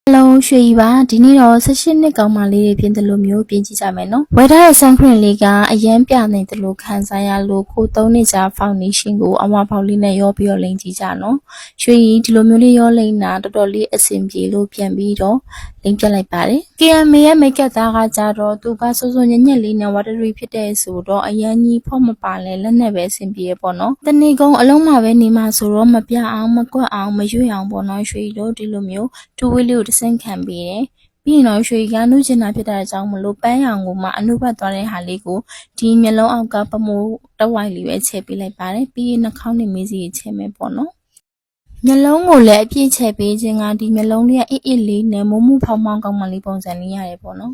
Hello ရွှေကြီးပါဒီနေ့တော့18နှစ်ကောင်းမလေးတွေပြင်တယ်လို့မျိုးပြင်ကြည့်ကြမယ်နော်ဝယ်ထားတဲ့ဆန်ခရင်လေးကအရန်ပြနေတယ်လို့ခံစားရလို့ခိုး3နှစ်ကြာဖောင်ဒေးရှင်းကိုအဝါပေါက်လေးနဲ့ရောပြီးတော့လိမ့်ကြည့်ကြနော်ရွှေကြီးဒီလိုမျိုးလေးရောလိမ့်တာတော်တော်လေးအဆင်ပြေလို့ပြန်ပြီးတော့လိမ့်ပြလိုက်ပါတယ် KMA ရဲ့ make up သားကကြတော့သူကစိုးစိုးညက်ညက်လေးနဲ့ watery ဖြစ်တဲ့ဆိုတော့အရန်ကြီးဖောက်မပါလဲလက်နဲ့ပဲအဆင်ပြေရပေါ့နော်တနေ့ကုန်အလုံးမှာပဲနေမှာဆိုတော့မပြအောင်မကွက်အောင်မရွေ့အောင်ပေါ့နော်ရွှေကြီးတို့ဒီလိုမျိုးတူဝေးလေးကိုတစ်ဆင့်ခံပြီးတယ်ပြီးရင်တော့ရွှေကနှုတ်ချင်တာဖြစ်တဲ့အကြောင်းမလို့ပန်းရောင်ကိုမှအနှုတ်ဘက်သွားတဲ့ဟာလေးကိုဒီမျက်လုံးအောက်ကပမိုးတဝိုက်လေးပဲချဲ့ပေးလိုက်ပါတယ်ပြီးရင်နှာခေါင်းနဲ့မေးစီချဲ့မယ်ပေါ့နော်မျက်လုံးကိုလည်းအပြည့်ချဲ့ပေးခြင်းကဒီမျက်လုံးလေးကအေးအေးလေးနဲ့မိုးမှုဖောင်းဖောင်းကောင်းမလေးပုံစံလေးရတယ်ပေါ့နော်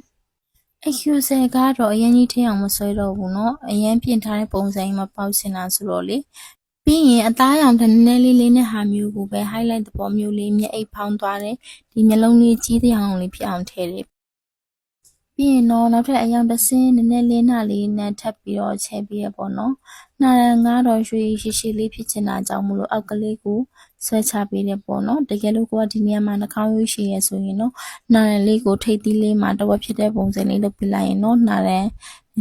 XQC ကတော့အရင်ကြီးထင်းအောင်မဆွဲတော့ဘူးเนาะအရင်ပြင်ထားတဲ့ပုံစံကြီးမပေါက်ချင်တာဆိုတော့လေပြီးရင်အသားရောင်တစ်နည်းလေးလေးနဲ့ဟာမျိုးကိုပဲ highlight သဘောမျိုးလေးမျက်အိပ်ဖောင်းသွားတယ်ဒီမျက်လုံးလေးကြီးတဲ့အောင်လေးဖြစ်အောင်ထည့်တယ်ပြီးရင်တော့နောက်ထပ်အယောင်တစ်စင်းနည်းနည်းလေးနှလေးနဲ့ထပ်ပြီးတော့ချဲပေးရပေါ့နော်နှာရံကတော့ရွှေရှိရှိလေးဖြစ်ချင်တာကြောင့်မလို့အောက်ကလေးကိုဆွဲချပေးတယ်ပေါ့နော်တကယ်လို့ကိုကဒီနေရာမှာနှာခေါင်းရွှေရှိရဆိုရင်တော့နှာရံလေးကိုထိပ်သီးလေးမှာတဝက်ဖြစ်တဲ့ပုံစံလေးလုပ်ပြလိုက်ရင်တော့နှာရံနည်း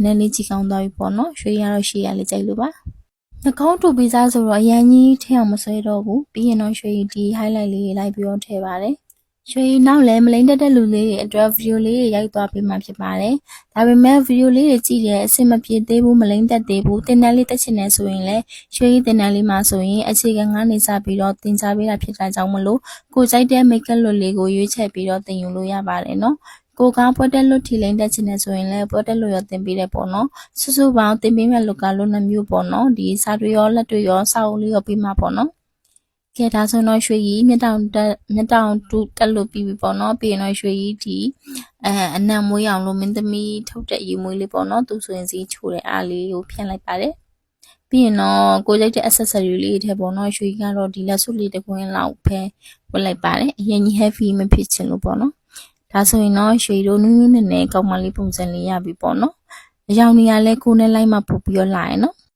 နည်းလေးကြီးကောင်းသွားပြီပေါ့နော်ရွှေရတော့ရှိရလေးကြိုက်လို့ပါနှာခေါင်းတူပီစားဆိုတော့အရန်ကြီးထည့်အောင်မဆွဲတော့ဘူးပြီးရင်တော့ရွှေဒီ highlight လေးလိုက်ပြီးတော့ထည့်ပါတယ်ရွှေနောက်လည်းမလိမ့်တတ်တဲ့လူလေးတွေအတွက်ဗီဒီယိုလေးတွေရိုက်သွားပေးမှဖြစ်ပါတယ်ဒါပေမဲ့ဗီဒီယိုလေးတွေကြည့်တယ်အဆင်မပြေသေးဘူးမလိမ့်တတ်သေးဘူးတင်တန်းလေးတက်ချင်နေဆိုရင်လည်းရွှေတင်တန်းလေးမှာဆိုရင်အခြေခံကနေစပြီးတော့တင်စားပေးတာဖြစ်တာကြောင့်မလို့ကိုကြိုက်တဲ့ make up look လေးကိုရွေးချယ်ပြီးတော့တင်ယူလို့ရပါတယ်နော်ကိုကပွက်တက်လွတ်ထီလိမ့်တက်ချင်နေဆိုရင်လည်းပွက်တက်လွတ်ရောတင်ပေးတယ်ပေါ့နော်စုစုပေါင်းတင်ပေးမဲ့ look ကလို့နှမျိုးပေါ့နော်ဒီစားတွေရောလက်တွေရောစာအုပ်လေးရောပြီးမှပေါ့နော်ကဲဒါဆိုတော့ရွှေကြီးမြတောင်တူတက်လို့ပြီးပြီပေါ့နော်ပြီးရင်တော့ရွှေကြီးဒီအနံ့မွေးအောင်လို့မင်းသမီးထုတ်တဲ့ရေမွေးလေးပေါ့နော်သူဆိုရင်စီချိုးတဲ့အားလေးကိုဖြန့်လိုက်ပါတယ်ပြီးရင်တော့ကိုကြိုက်တဲ့ accessory လေးတွေပေါ့နော်ရွှေကြီးကတော့ဒီလက်စွပ်လေးတစ်ခွင်းလောက်ပဲဝတ်လိုက်ပါတယ်အရင်ကြီး heavy မဖြစ်ချင်လို့ပေါ့နော်ဒါဆိုရင်တော့ရွှေတို့နူးနူးနဲ့ကောက်မလေးပုံစံလေးရပြီပေါ့နော်အယောင်နေရာလဲကိုနဲ့လိုက်မှပို့ပြီးတော့လာရင်နော်